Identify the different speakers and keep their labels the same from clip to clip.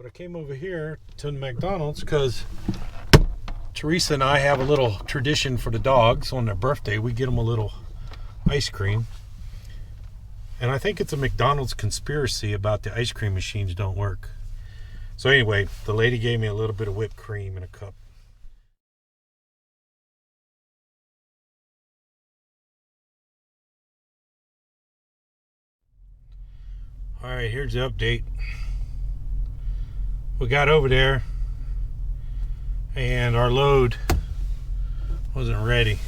Speaker 1: But I came over here to McDonald's because Teresa and I have a little tradition for the dogs. On their birthday, we get them a little ice cream. And I think it's a McDonald's conspiracy about the ice cream machines don't work. So anyway, the lady gave me a little bit of whipped cream in a cup. All right, here's the update. We got over there and our load wasn't ready.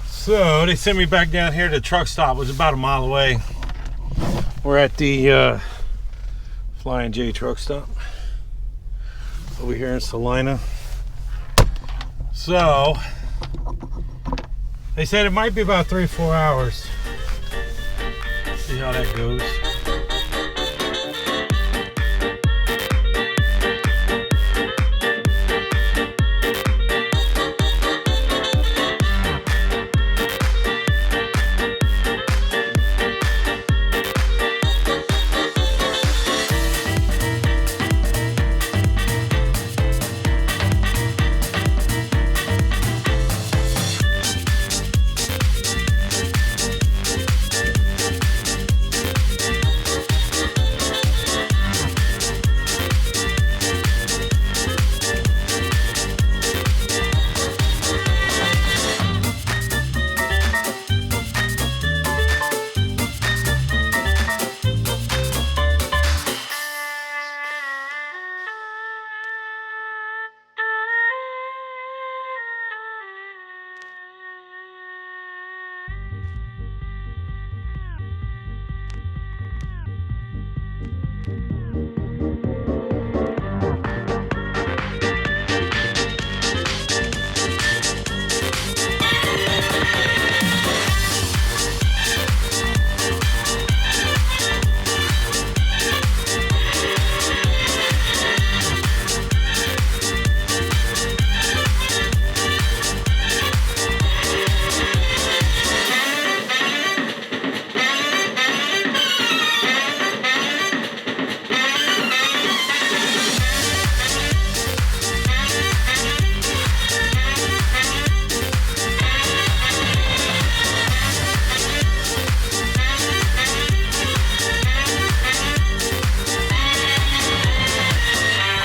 Speaker 1: So they sent me back down here to the truck stop. It was about a mile away. We're at the Flying J truck stop over here in Salina. So they said it might be about 3 or 4 hours. See how that goes.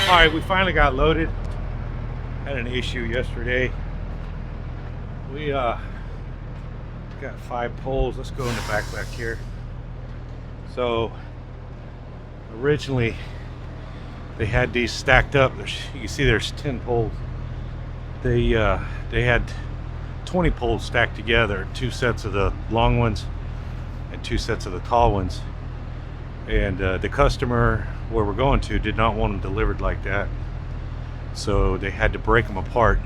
Speaker 1: All right, we finally got loaded. Had an issue yesterday. We got 5 poles. Let's go in the back here. So originally they had these stacked up. You can see there's 10 poles. They had 20 poles stacked together, 2 sets of the long ones and 2 sets of the tall ones. And the customer where we're going to did not want them delivered like that, so they had to break them apart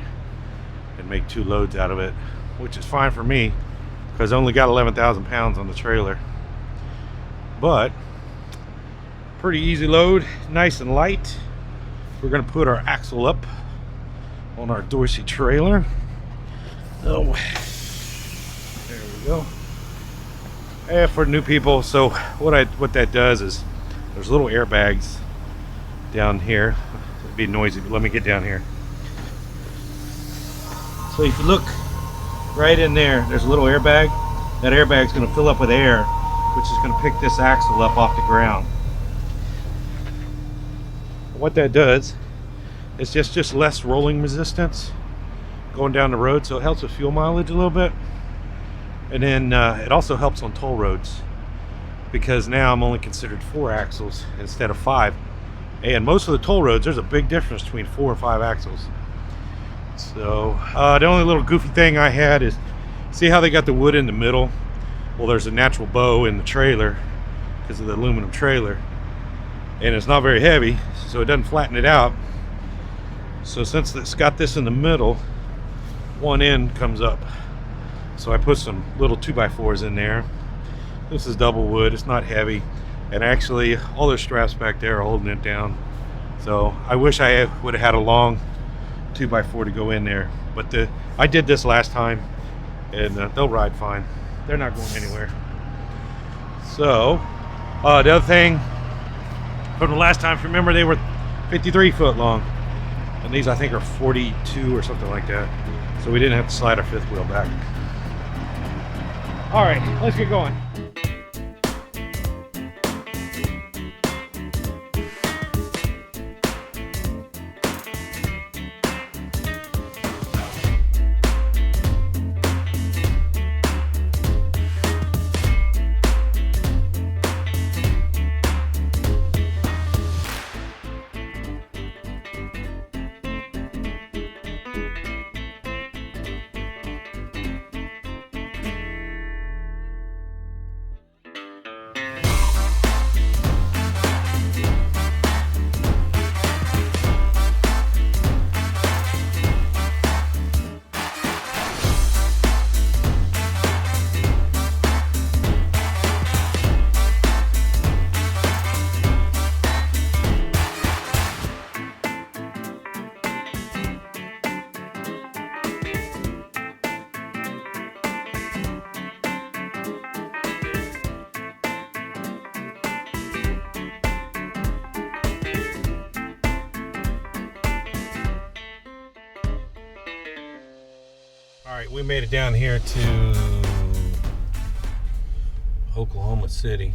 Speaker 1: and make 2 loads out of it, which is fine for me because I only got 11,000 pounds on the trailer. But pretty easy load, nice and light. We're gonna put our axle up on our Dorsey trailer. Oh, there we go. And for new people, so what that does is there's little airbags down here. It'd be noisy, but let me get down here. So if you look right in there, there's a little airbag. That airbag's going to fill up with air, which is going to pick this axle up off the ground. What that does is just less rolling resistance going down the road, so it helps with fuel mileage a little bit. And then it also helps on toll roads because now I'm only considered 4 axles instead of 5. And most of the toll roads, there's a big difference between 4 and 5 axles. So the only little goofy thing I had is, see how they got the wood in the middle? Well, there's a natural bow in the trailer because of the aluminum trailer. And it's not very heavy, so it doesn't flatten it out. So since it's got this in the middle, one end comes up. So I put some little 2x4s in there. This is double wood, it's not heavy. And actually, all those straps back there are holding it down. So I wish I would have had a long 2x4 to go in there. But I did this last time, and they'll ride fine. They're not going anywhere. So, the other thing From the last time, if you remember, they were 53 foot long. And these, I think, are 42 or something like that. So we didn't have to slide our fifth wheel back. All right, let's get going. All right, we made it down here to Oklahoma City.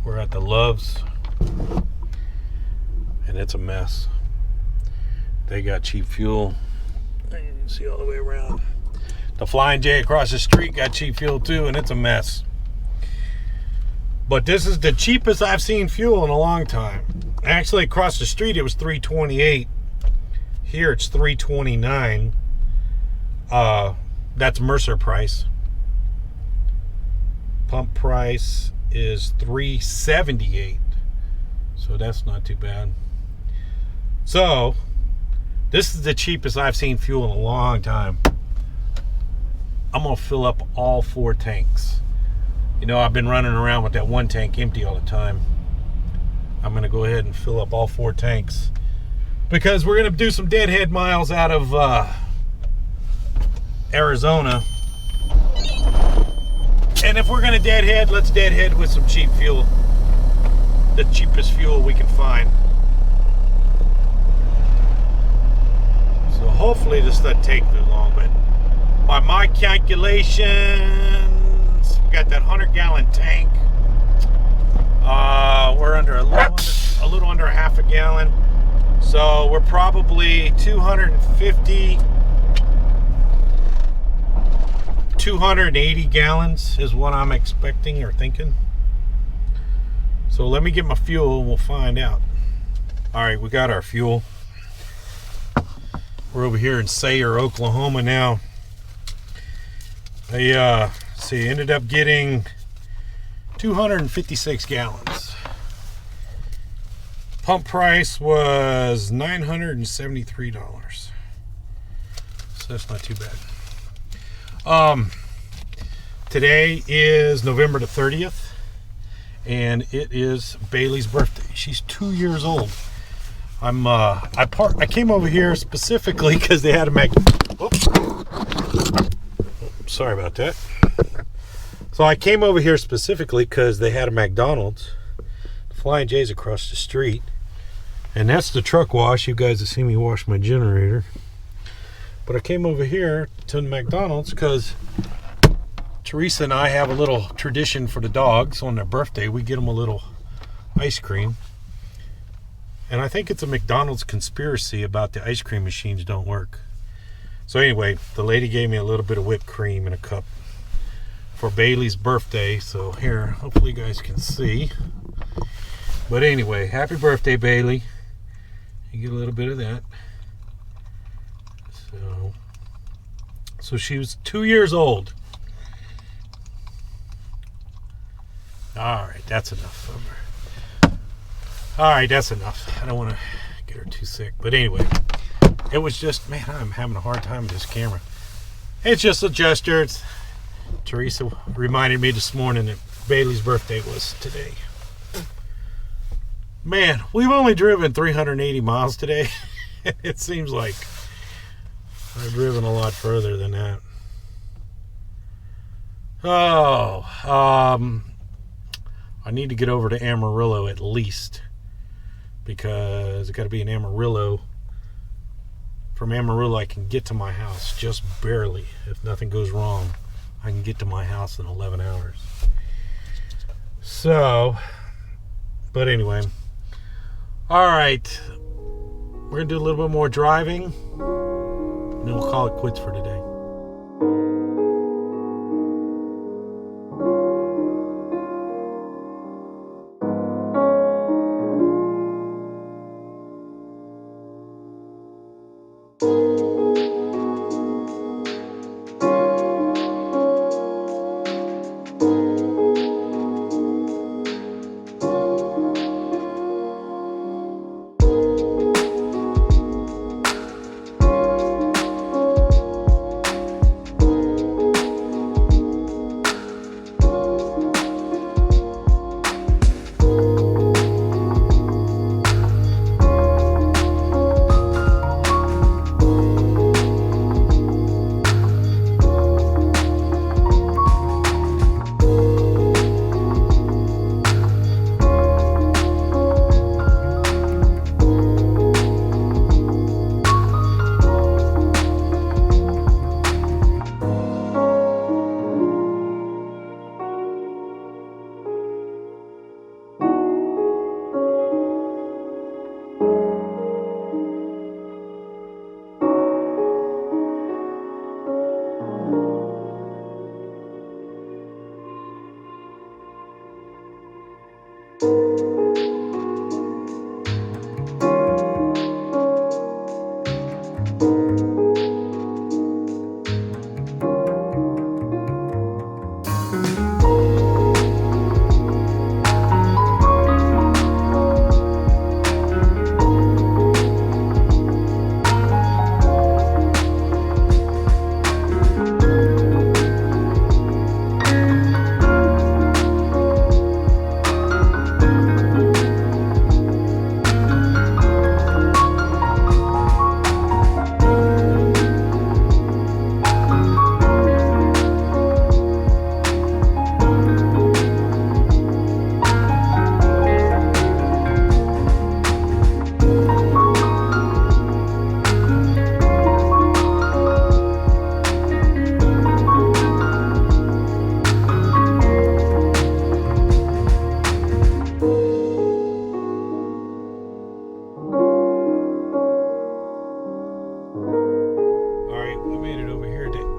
Speaker 1: We're at the Loves, and it's a mess. They got cheap fuel. You can see all the way around. The Flying J across the street got cheap fuel too, and it's a mess. But this is the cheapest I've seen fuel in a long time. Actually, across the street it was $3.28. Here it's $3.29. That's Mercer price. Pump price is $3.78. So that's not too bad. So this is the cheapest I've seen fuel in a long time. I'm gonna fill up all 4 tanks. You know, I've been running around with that 1 tank empty all the time. I'm gonna go ahead and fill up all 4 tanks, because we're going to do some deadhead miles out of Arizona. And if we're going to deadhead, let's deadhead with some cheap fuel. The cheapest fuel we can find. So hopefully this doesn't take too long, but by my calculations, we got that 100-gallon tank. We're under a little under half a gallon. So we're probably 280 gallons is what I'm expecting or thinking. So let me get my fuel and we'll find out. All right, we got our fuel. We're over here in Sayre, Oklahoma now. I ended up getting 256 gallons. Pump price was $973. So that's not too bad. Today is November the 30th, and it is Bailey's birthday. She's 2 years old. I came over here specifically because they had a sorry about that. So I came over here specifically because they had a McDonald's. The Flying J's across the street. And that's the truck wash. You guys have seen me wash my generator. But I came over here to the McDonald's because Teresa and I have a little tradition for the dogs. On their birthday, we get them a little ice cream. And I think it's a McDonald's conspiracy about the ice cream machines don't work. So anyway, the lady gave me a little bit of whipped cream in a cup for Bailey's birthday. So here, hopefully you guys can see. But anyway, happy birthday, Bailey. You get a little bit of that. So she was 2 years old. All right, that's enough of her. All right, that's enough. I don't want to get her too sick. But anyway, it was just, man, I'm having a hard time with this camera. It's just a gesture. Teresa reminded me this morning that Bailey's birthday was today. Man, we've only driven 380 miles today. It seems like I've driven a lot further than that. I need to get over to Amarillo at least, because it got to be in Amarillo. From Amarillo, I can get to my house just barely. If nothing goes wrong, I can get to my house in 11 hours. So, but anyway. All right. We're going to do a little bit more driving, and then we'll call it quits for today.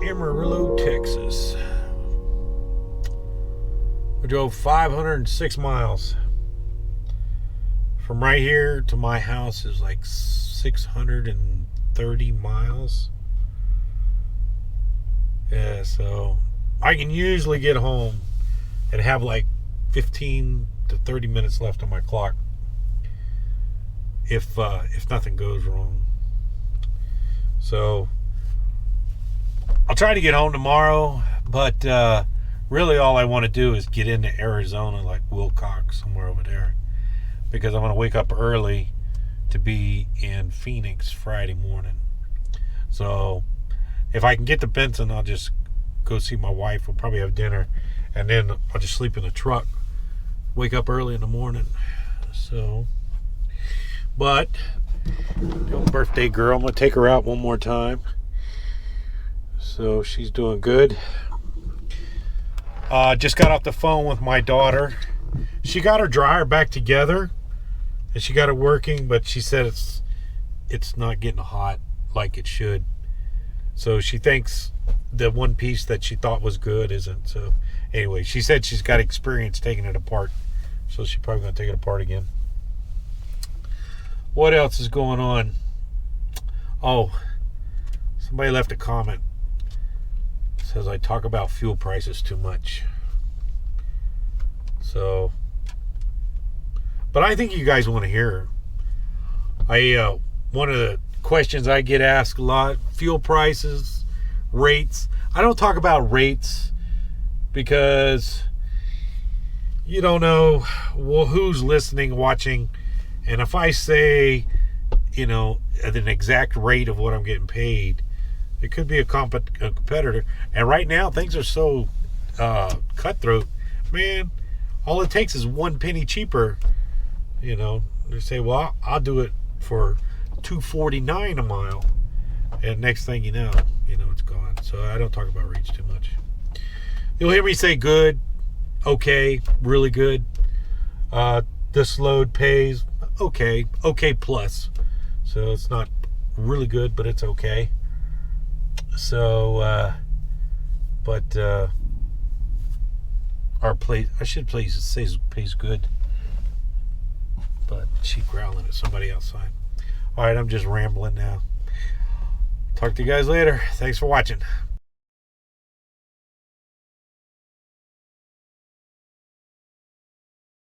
Speaker 1: Amarillo, Texas. We drove 506 miles. From right here to my house is like 630 miles. Yeah, so I can usually get home and have like 15 to 30 minutes left on my clock if nothing goes wrong. So I'll try to get home tomorrow, but really all I want to do is get into Arizona, like Wilcox, somewhere over there, because I'm going to wake up early to be in Phoenix Friday morning. So if I can get to Benson, I'll just go see my wife. We'll probably have dinner, and then I'll just sleep in the truck, wake up early in the morning. So, but birthday girl, I'm going to take her out one more time. So she's doing good. Just got off the phone with my daughter. She got her dryer back together and she got it working, but she said it's not getting hot like it should. So she thinks the one piece that she thought was good isn't. So anyway, she said she's got experience taking it apart, so she's probably going to take it apart again. What else is going on? Oh, somebody left a comment. It says I talk about fuel prices too much. So, but I think you guys want to hear. One of the questions I get asked a lot: fuel prices, rates. I don't talk about rates because you don't know who's listening, watching, and if I say, at an exact rate of what I'm getting paid, it could be a competitor. And right now things are so cutthroat, man. all it takes is 1 penny cheaper. You know, they say, well, I'll do it for $2.49 a mile, and next thing you know, it's gone. So I don't talk about reach too much. You'll hear me say good, okay, really good. This load pays okay plus. So it's not really good, but it's okay. So, our place, I should say pays good, but she's growling at somebody outside. All right, I'm just rambling now. Talk to you guys later. Thanks for watching.